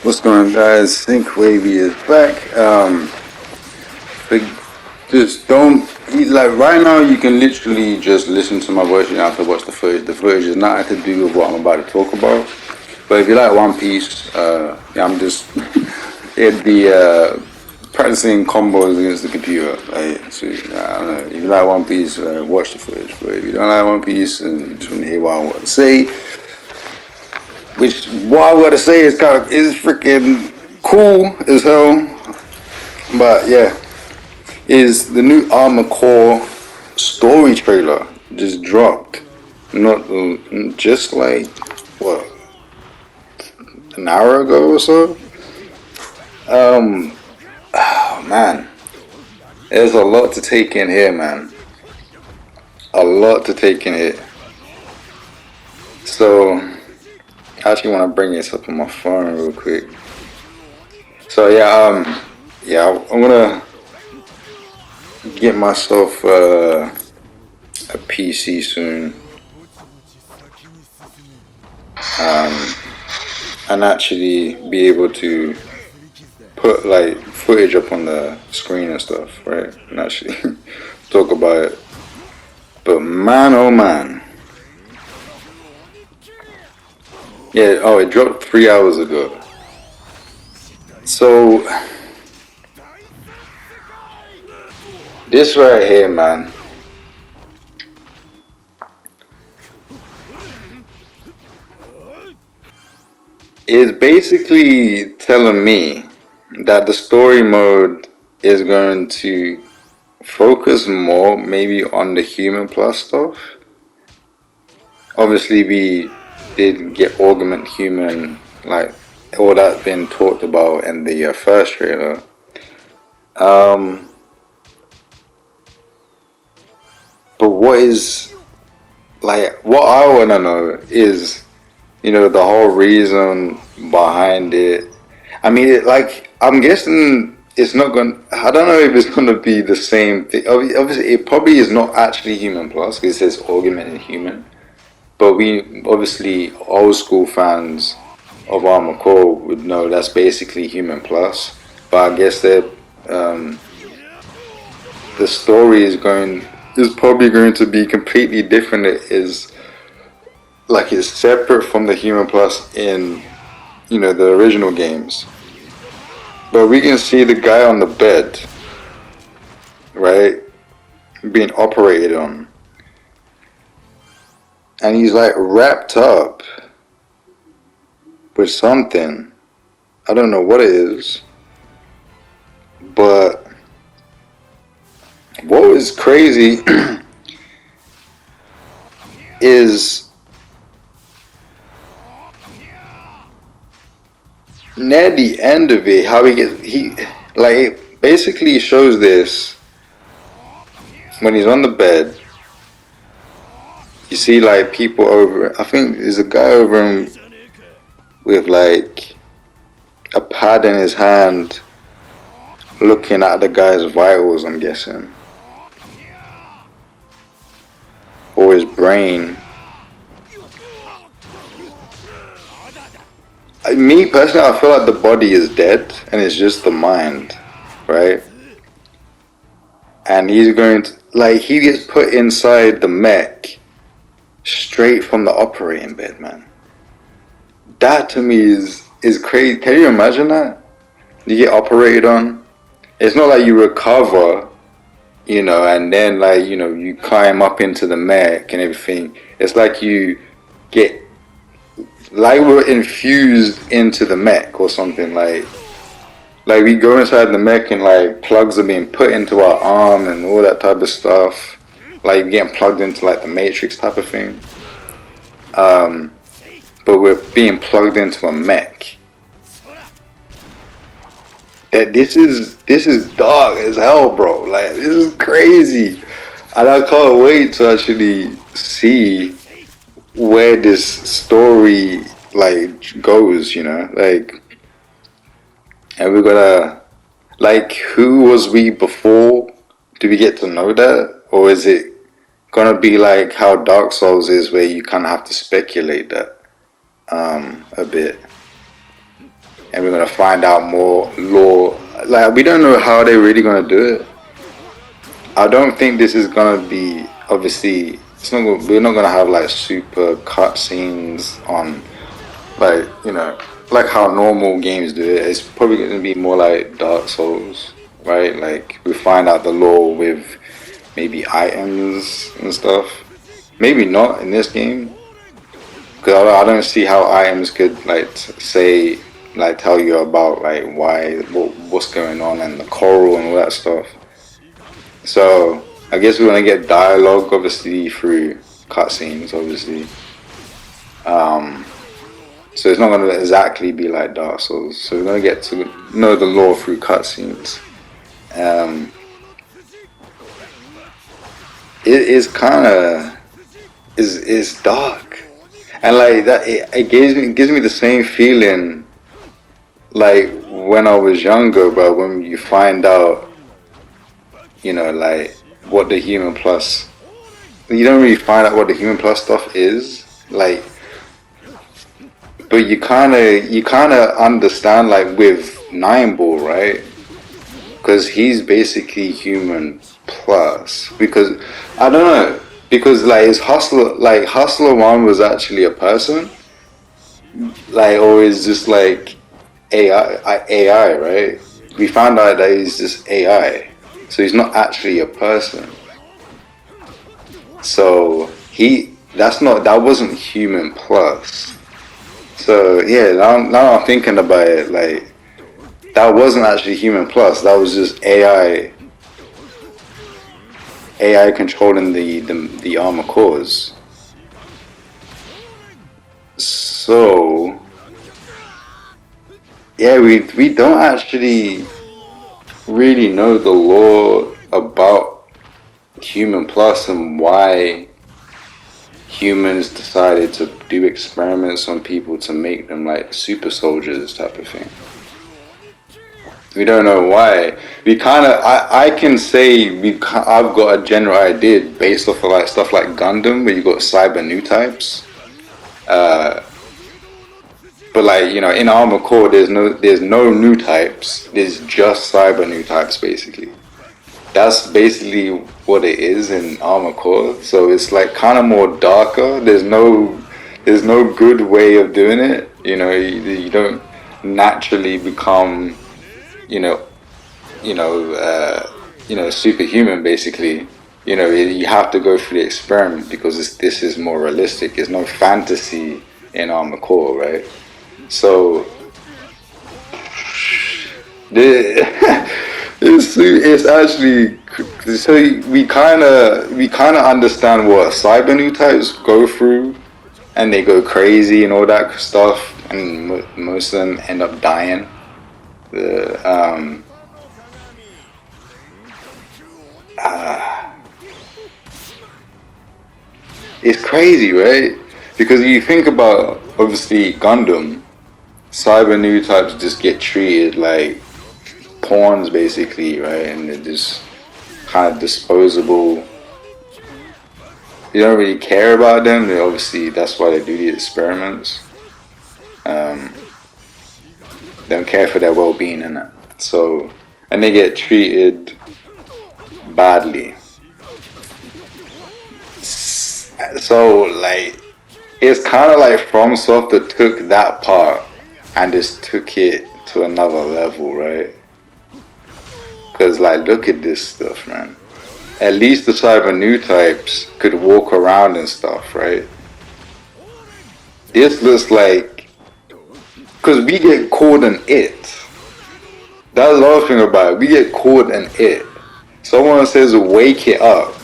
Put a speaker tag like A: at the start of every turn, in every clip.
A: What's going on, guys? I think Wavey is back. But just don't like right now. You can literally just listen to my voice. You don't have to watch the footage. The footage is not to do with what I'm about to talk about. But if you like One Piece, yeah, I'm just it'd be practicing combos against the computer. Right? So I don't know. If you like One Piece, watch the footage. But if you don't like One Piece and you just want to hear what I want to say, which what I gotta say is kind of is freaking cool as hell. But yeah, is the new Armor Core story trailer just dropped? Not just like what an hour ago or so. Oh man, there's a lot to take in here, man. A lot to take in here. So I actually want to bring this up on my phone real quick. So yeah, I'm gonna get myself a PC soon, and actually be able to put like footage up on the screen and stuff, right? And actually talk about it. But man, oh man, yeah. Oh, it dropped 3 hours ago. So this right here, man, is basically telling me that the story mode is going to focus more maybe on the human plus stuff. Obviously we did get augment human, like all that's been talked about in the first trailer. um but what I want to know is, the whole reason behind it. I mean, I'm guessing it's not going. I don't know if it's going to be the same thing. Obviously, it probably is not actually human plus because it says augmented human. But we obviously old school fans of Armor Core would know that's basically human plus. But I guess that the story is probably going to be completely different. It is like it's separate from the human plus in the original games. But we can see the guy on the bed, right, being operated on, and he's like wrapped up with something. I don't know what it is, but what was crazy is near the end of it, how he like it basically shows this when he's on the bed. You see like people over. I think there's a guy over him with like a pad in his hand, looking at the guy's vitals. I'm guessing, or his brain. Me personally, I feel like the body is dead and it's just the mind, right? And he's going to, like, he gets put inside the mech straight from the operating bed, man. That to me is crazy. Can you imagine that? You get operated on. It's not like you recover, and then like you climb up into the mech and everything. It's like you get like we're infused into the mech or something. Like we go inside the mech and like plugs are being put into our arm and all that type of stuff. Like getting plugged into like the Matrix type of thing. But we're being plugged into a mech. That this is dark as hell, bro. Like this is crazy, and I can't wait to actually see where this story like goes. And we're gonna like who was we before? Do we get to know that, or is it gonna be like how Dark Souls is, where you kind of have to speculate that a bit? and we're gonna find out more lore. Like we don't know how they're really gonna do it. I don't think this is gonna be obviously. It's not. We're not gonna have like super cutscenes on like like how normal games do it. It's probably gonna be more like Dark Souls, right? Like we find out the lore with maybe items and stuff. Maybe not in this game, because I don't see how items could like say like tell you about like what's going on and the coral and all that stuff. So I guess we're gonna get dialogue obviously through cutscenes, obviously. So it's not gonna exactly be like Dark Souls. So we're gonna get to know the lore through cutscenes. It is kind of is dark, and like that it gives me the same feeling like when I was younger, but when you find out, like what the human plus, you don't really find out what the human plus stuff is, like, but you kind of understand like with Nine Ball, right? Because he's basically human plus. Because I don't know. Because like his Hustler One was actually a person, like, or is just like AI, right? We found out that he's just AI, so he's not actually a person. So that wasn't human plus. So yeah, now I'm thinking about it, like that wasn't actually human plus. That was just AI controlling the armor cores. So yeah, we don't actually really know the lore about human plus and why humans decided to do experiments on people to make them like super soldiers type of thing. We don't know why. We kind of, I can say I've got a general idea based off of like stuff like Gundam, where you got cyber new types. But like in Armor Core, there's no new types. There's just cyber new types basically. That's basically what it is in Armor Core. So it's like kind of more darker. There's no good way of doing it. You don't naturally become superhuman basically. You have to go through the experiment because this is more realistic. There's no fantasy in Armor Core, right? So it's actually, so we kind of understand what cyber new types go through, and they go crazy and all that stuff, and most of them end up dying. It's crazy, right? Because you think about obviously Gundam, cyber new types just get treated like pawns basically, right? And they're just kind of disposable. You don't really care about them. Obviously that's why they do the experiments. Don't care for their well-being and that. So, and they get treated badly. So like, it's kind of like FromSoft took that part and just took it to another level, right? Because like, look at this stuff, man. At least the cyber new types could walk around and stuff, right? This looks like, because we get caught in it. That's the other thing about it. We get caught in it. Someone says wake it up.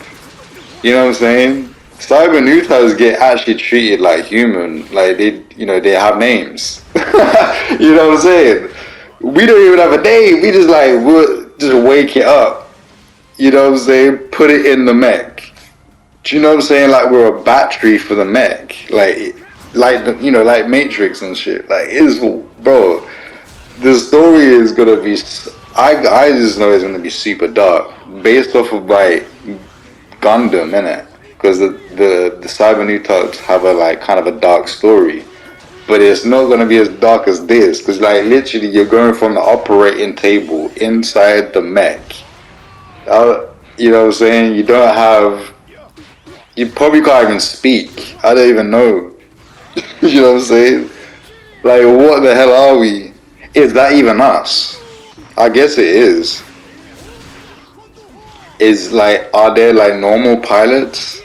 A: You know what I'm saying? Cyber new types get actually treated like human, like they have names. You know what I'm saying? We don't even have a name. We just like, we'll just wake it up. You know what I'm saying? Put it in the mech. Do you know what I'm saying? Like we're a battery for the mech. Like Matrix and shit. Like bro. The story is gonna be. I just know it's gonna be super dark, based off of like Gundam, innit? Because the cyber new types have a like kind of a dark story. but it's not gonna be as dark as this, because like literally you're going from the operating table inside the mech. You know what I'm saying? You don't have. You probably can't even speak. I don't even know. You know what I'm saying? Like, what the hell are we? Is that even us? I guess it is. Is like, are there like normal pilots?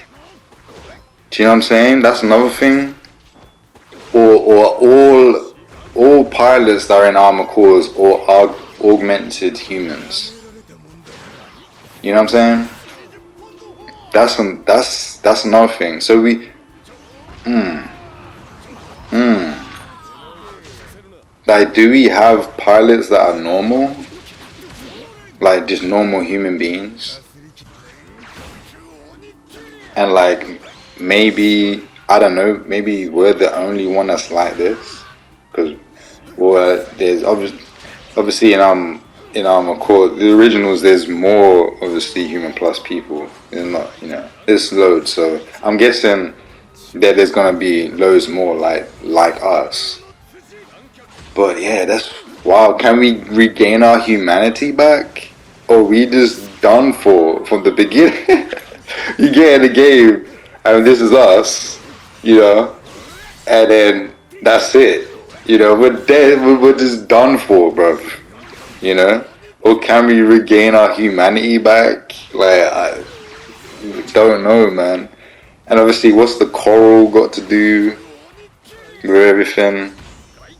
A: Do you know what I'm saying? That's another thing. Or all pilots that are in armor cores or are augmented humans. You know what I'm saying? That's another thing. So like, do we have pilots that are normal? Like just normal human beings? And like maybe I don't know, maybe we're the only one that's like this, because well, there's obviously in McCall the originals there's more obviously human plus people. There's not, you know, there's loads. So I'm guessing that there's gonna be loads more like us. But yeah, that's wow. Can we regain our humanity back, or we just done for from the beginning? You get in the game, and this is us, you know, and then that's it. You know, we're dead. We're just done for, bro. You know, or can we regain our humanity back? Like, I don't know, man. And obviously, what's the coral got to do with everything?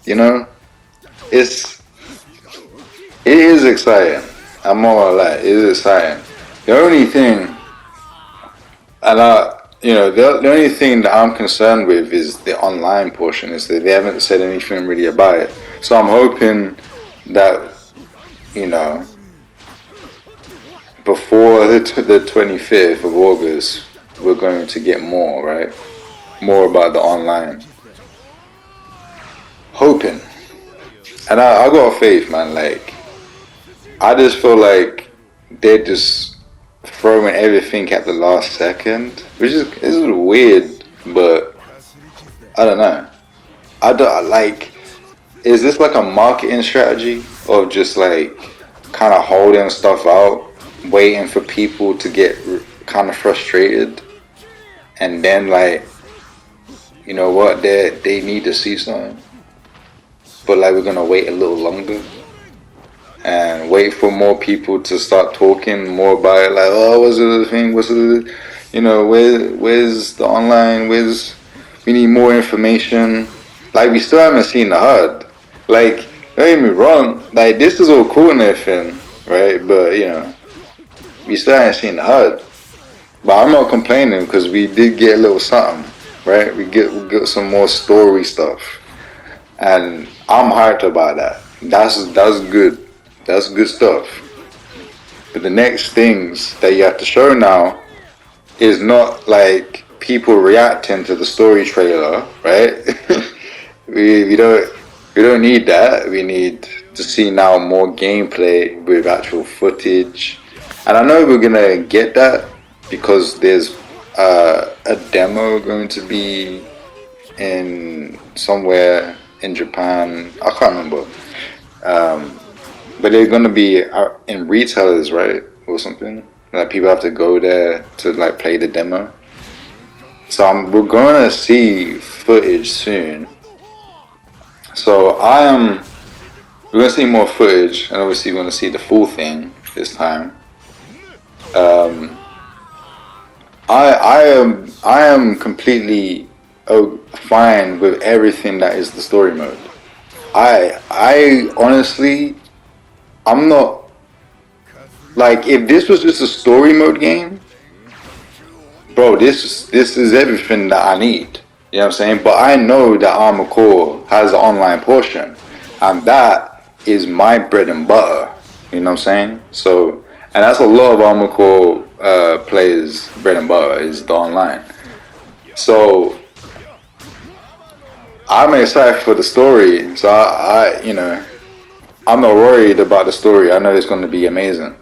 A: You know, it's it is exciting. I'm not gonna lie, it is exciting. The only thing, and the only thing that I'm concerned with is the online portion. Is that they haven't said anything really about it. So I'm hoping that, you know, before the 25th of August, we're going to get more, right? More about the online. Hoping. And I got faith, man. Like, I just feel like they're just throwing everything at the last second, which is weird, but I don't know. I don't like. Is this like a marketing strategy of just like kind of holding stuff out, waiting for people to get kind of frustrated, and then like, you know what, they need to see something, but like we're gonna wait a little longer and wait for more people to start talking more about it. Like, oh, what's the thing? What's the, you know, where's the online? We need more information. Like, we still haven't seen the HUD. Like, don't get me wrong. Like, this is all cool and everything, right? But you know, we still haven't seen the HUD. But I'm not complaining because we did get a little something, right? We get some more story stuff, and I'm hyped about that. That's good. That's good stuff. But the next things that you have to show now is not like people reacting to the story trailer, right? we don't need that. We need to see now more gameplay with actual footage. And I know we're gonna get that because there's a demo going to be in somewhere in Japan. I can't remember. But they're gonna be in retailers, right, or something. Like people have to go there to like play the demo. So we're gonna see footage soon. So we're gonna see more footage, and obviously we're gonna see the full thing this time. I am completely fine with everything that is the story mode. I honestly, I'm not, like, if this was just a story mode game, bro, this is everything that I need. You know what I'm saying? But I know that Armor Core has an online portion, and that is my bread and butter. You know what I'm saying? So, and that's a lot of Armor Core players' bread and butter is the online. So I'm excited for the story. So you know, I'm not worried about the story. I know it's going to be amazing.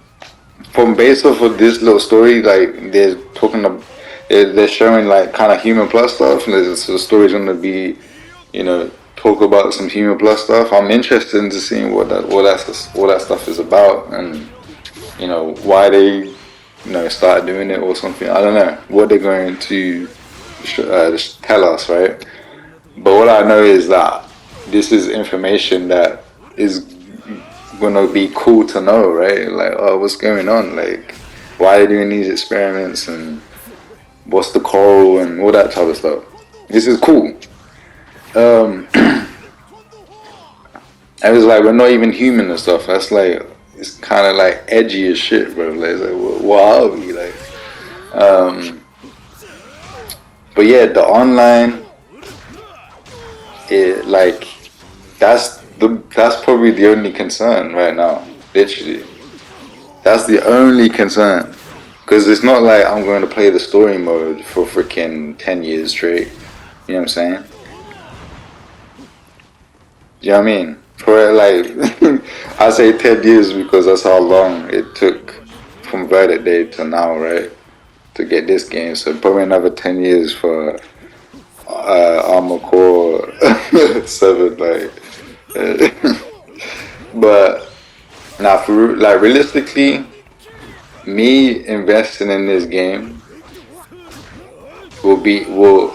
A: From based off of this little story, like they're showing like kind of human plus stuff, and so the story's going to be, you know, talk about some Human Plus stuff. I'm interested into seeing what that stuff is about, and why they started doing it or something. I don't know what they're going to just tell us, right? But what I know is that this is information that is gonna be cool to know, right? Like, oh, what's going on? Like, why are they doing these experiments, and what's the coral and all that type of stuff. This is cool. And it's like we're not even human and stuff. That's like, it's kind of like edgy as shit, bro. Like, it's like what are we like? But yeah, the online, like that's probably the only concern right now. Literally, that's the only concern. Because it's not like I'm going to play the story mode for freaking 10 years straight. You know what I'm saying? You know what I mean? For like, I say 10 years because that's how long it took from Verdict Day to now, right? To get this game. So probably another 10 years for Armor Core 7. Like, but now, for like realistically, me investing in this game will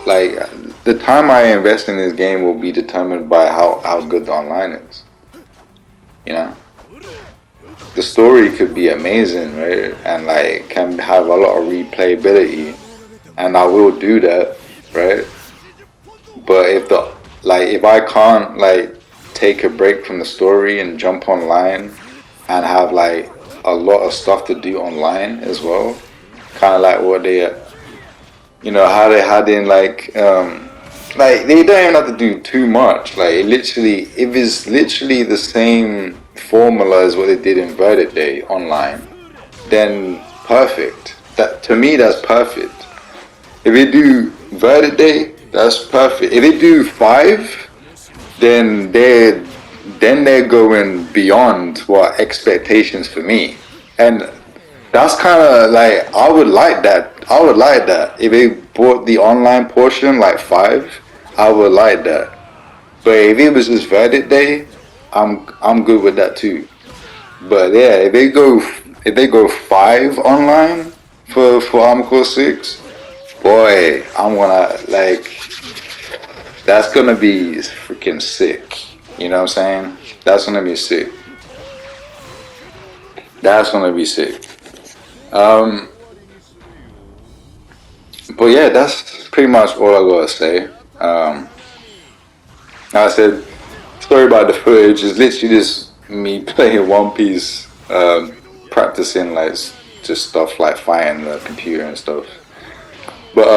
A: like the time I invest in this game will be determined by how good the online is. You know, the story could be amazing, right? And like can have a lot of replayability, and I will do that, right? But if I can't like take a break from the story and jump online and have like a lot of stuff to do online as well, kind of like what they how they had in like they don't even have to do too much. Like if it's literally the same formula as what they did in Verdict Day online, then perfect. That to me, that's perfect. If they do Verdict Day, that's perfect. If they do 5, then they're going beyond what expectations for me, and that's kind of like I would like that. I would like that if they brought the online portion like 5. I would like that. But if it was just Verdict Day, I'm good with that too. But yeah, if they go 5 online for Armor Core 6, boy, I'm gonna like that's gonna be freaking sick. You know what I'm saying? That's gonna be sick. That's gonna be sick. But yeah, that's pretty much all I gotta say. Like I said, story about the footage is literally just me playing One Piece, practicing like just stuff like fighting the computer and stuff. But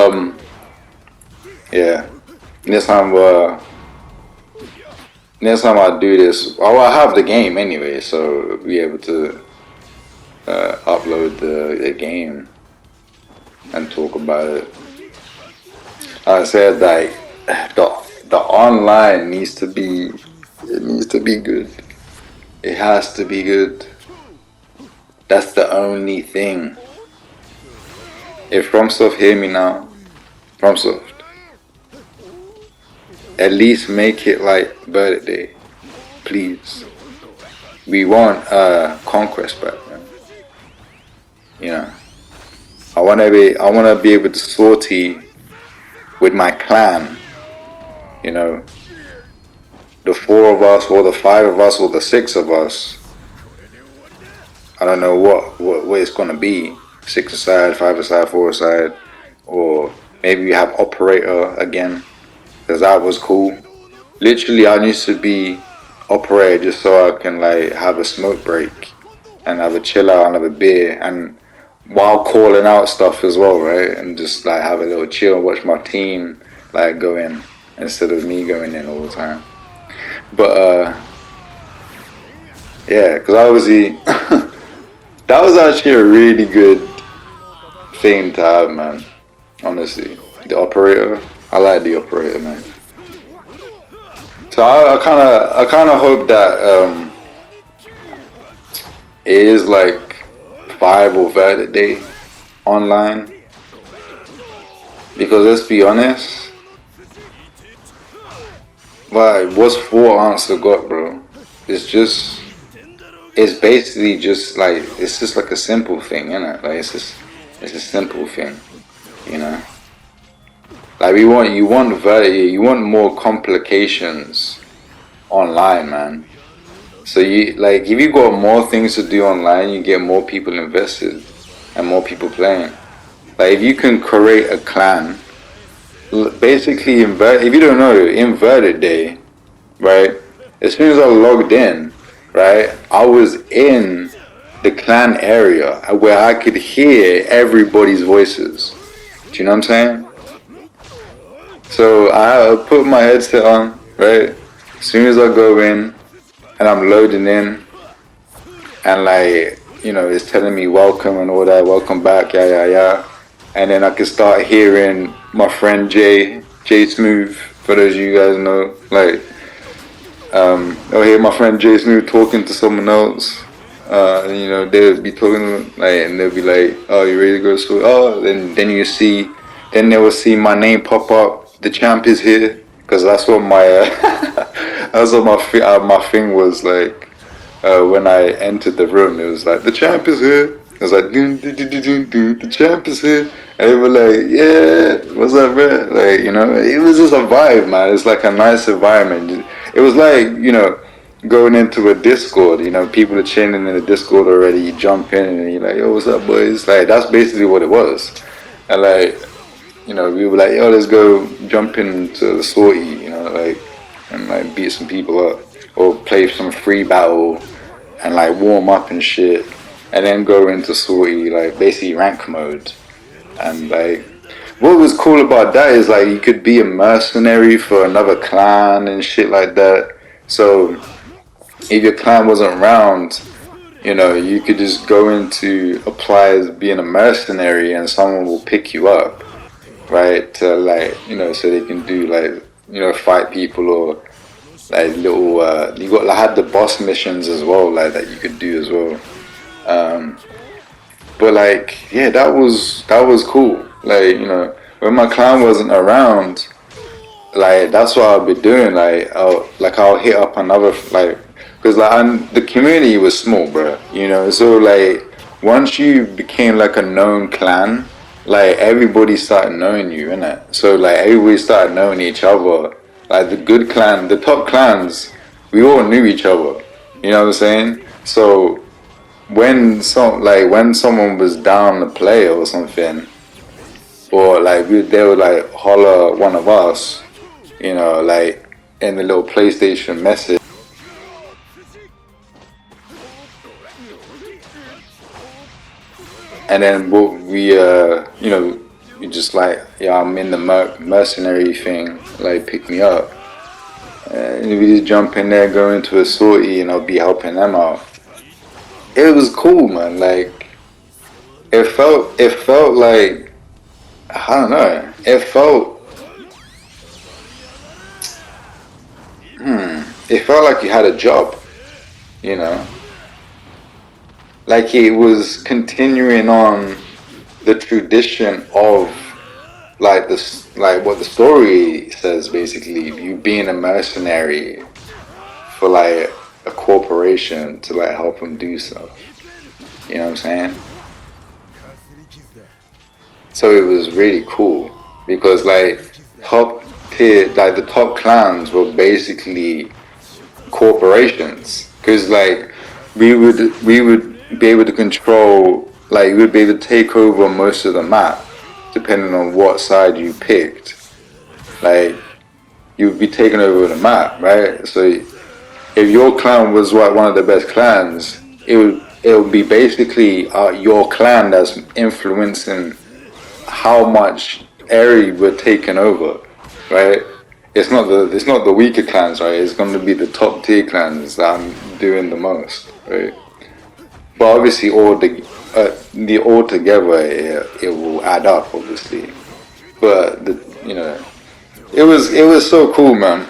A: yeah, next time next time I do this, I have the game anyway, so I'll be able to upload the game and talk about it. I said like the online needs to be good. It has to be good. That's the only thing. If FromSoft hear me now, FromSoft, at least make it like Verdict Day, please. We want Conquest back, man. You know, I wanna be able to sortie with my clan. You know, the 4 of us, or the 5 of us, or the 6 of us. I don't know what it's gonna be. 6 aside, 5 aside, 4 aside, or maybe we have operator again, because that was cool. Literally, I used to be operator just so I can like have a smoke break and have a chill out and have a beer, and while calling out stuff as well, right? And just like have a little chill and watch my team like go in instead of me going in all the time. But yeah, because obviously that was actually a really good thing to have, man. Honestly, the operator, I like the operator, man. So I kind of hope that it is like 5 or Verdict Day online, because let's be honest, But what's four answer got, bro? It's just, it's basically just like, it's just like a simple thing, innit? Like it's a simple thing, you know. Like you want you want more complications online, man. So you like if you got more things to do online, you get more people invested and more people playing. Like if you can create a clan, basically if you don't know, inverted day, right? As soon as I logged in, right, I was in the clan area where I could hear everybody's voices. Do you know what I'm saying? So I put my headset on, right? As soon as I go in and I'm loading in, and like, you know, it's telling me welcome and all that, welcome back, yeah. And then I can start hearing my friend Jay Smooth, for those of you guys know, like, I'll hear my friend Jay Smooth talking to someone else. And, you know, they'll be talking like, and they'll be like, "Oh, you ready to go?" So, oh, then you see, then they will see my name pop up. The champ is here, because that's what my that's what my thing was like. When I entered the room, it was like the champ is here. It was like dun, dun, dun, dun, dun, dun, the champ is here, and they were like, "Yeah, what's up, bro?" Like, you know, it was just a vibe, man. It's like a nice environment. It was like, you know, going into a Discord. You know, people are chilling in the Discord already. You jump in and you're like, "Yo, what's up, boys?" Like that's basically what it was, and like, you know, we were like, "Yo, let's go jump into the sortie," you know, like, and like beat some people up or play some free battle and like warm up and shit, and then go into sortie, like basically rank mode. And like, what was cool about that is like you could be a mercenary for another clan and shit like that. So if your clan wasn't around, you know, you could just go into apply as being a mercenary, and someone will pick you up, right? To like, you know, so they can do like, you know, fight people or like little you got like had the boss missions as well, like that you could do as well. But like, yeah, that was cool. Like, you know, when my clan wasn't around, like that's what I'll be doing. Like I'll hit up another, like, because like the community was small, bro, you know. So like once you became like a known clan, like everybody started knowing you, innit? So like everybody started knowing each other. Like the good clan, the top clans, we all knew each other. You know what I'm saying? So when someone was down to play or something, or like they would like holler one of us, you know, like in the little PlayStation message, and then you know, you just like, yeah, I'm in the mercenary thing, like pick me up, and we just jump in there, go into a sortie, and I'll be helping them out. It was cool, man. Like it felt like, I don't know, it felt like you had a job, you know, like it was continuing on the tradition of like this, like what the story says, basically you being a mercenary for like a corporation to like help them do stuff, you know what I'm saying? So it was really cool because like top tier, like the top clans were basically corporations, because like we would be able to control, like we'd be able to take over most of the map depending on what side you picked. Like you'd be taking over the map, right? So if your clan was like one of the best clans, it would be basically your clan that's influencing how much area we're taking over, right? It's not the weaker clans, right? It's going to be the top tier clans that I'm doing the most, right? But obviously, all together, it will add up, obviously. But you know, it was so cool, man.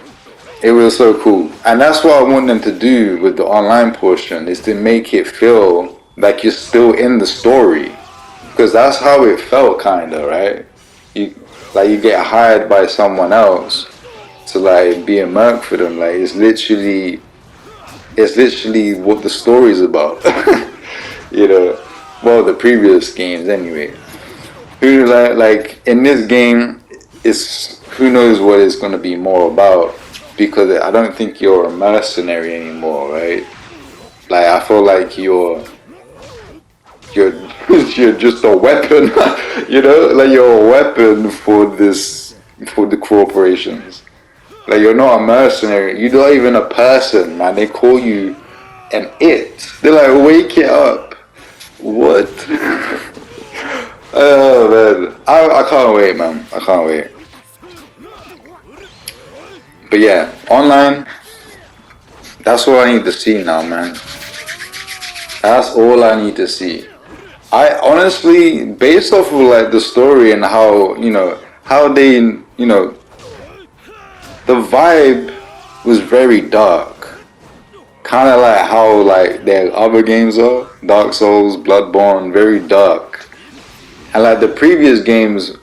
A: It was so cool, and that's what I want them to do with the online portion, is to make it feel like you're still in the story, because that's how it felt, kinda, right? You like you get hired by someone else, to like be a merc for them. Like it's literally what the story's about. You know, well, the previous games anyway. Who like in this game, it's who knows what it's gonna be more about, because I don't think you're a mercenary anymore, right? Like I feel like you're you're just a weapon. You know, like you're a weapon for the corporations. Like you're not a mercenary. You're not even a person, man. They call you an it. They're like, wake it up. What? Oh man, I can't wait, man. I can't wait. But yeah, online. That's all I need to see now, man. That's all I need to see. I honestly, based off of like the story and how how they the vibe was very dark, kind of like how like their other games are, Dark Souls, Bloodborne, very dark, and like the previous games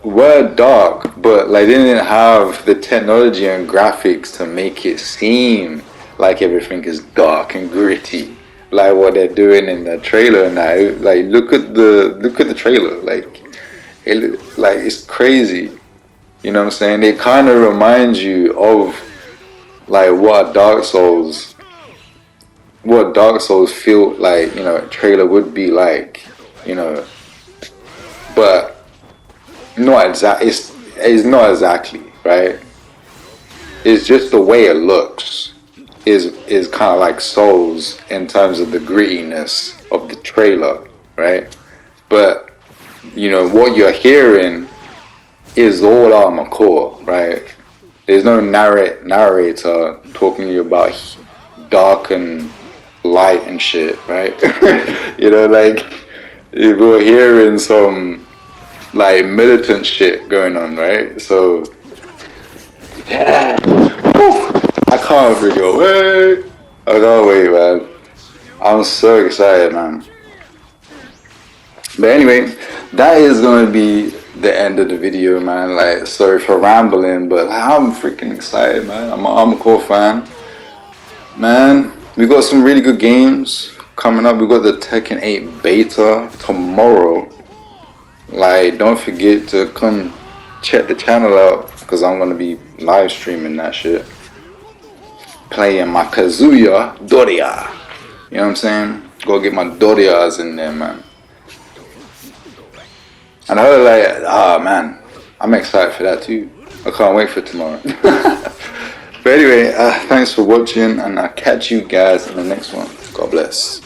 A: were dark, but like they didn't have the technology and graphics to make it seem like everything is dark and gritty, like what they're doing in the trailer now. Like look at the trailer, like it's crazy. You know what I'm saying? It kind of reminds you of like what Dark Souls feel like, a trailer would be like, you know, but not exact. It's not exactly right. It's just the way it looks is kind of like Souls in terms of the grittiness of the trailer, right? But what you're hearing is all Armor Core, right? There's no narrator talking to you about dark and light and shit, right? Like if we're hearing some like militant shit going on, right? So yeah, I can't freaking wait. I can't wait, man. I'm so excited, man. But anyway, that is gonna be the end of the video, man. Like, sorry for rambling, but I'm freaking excited, man. I'm a core fan, man. We got some really good games coming up. We got the Tekken 8 beta tomorrow. Like, don't forget to come check the channel out, because I'm gonna be live streaming that shit, playing my Kazuya Doria. You know what I'm saying? Go get my Dorias in there, man. And I heard man, I'm excited for that too. I can't wait for tomorrow. But anyway, thanks for watching, and I'll catch you guys in the next one. God bless.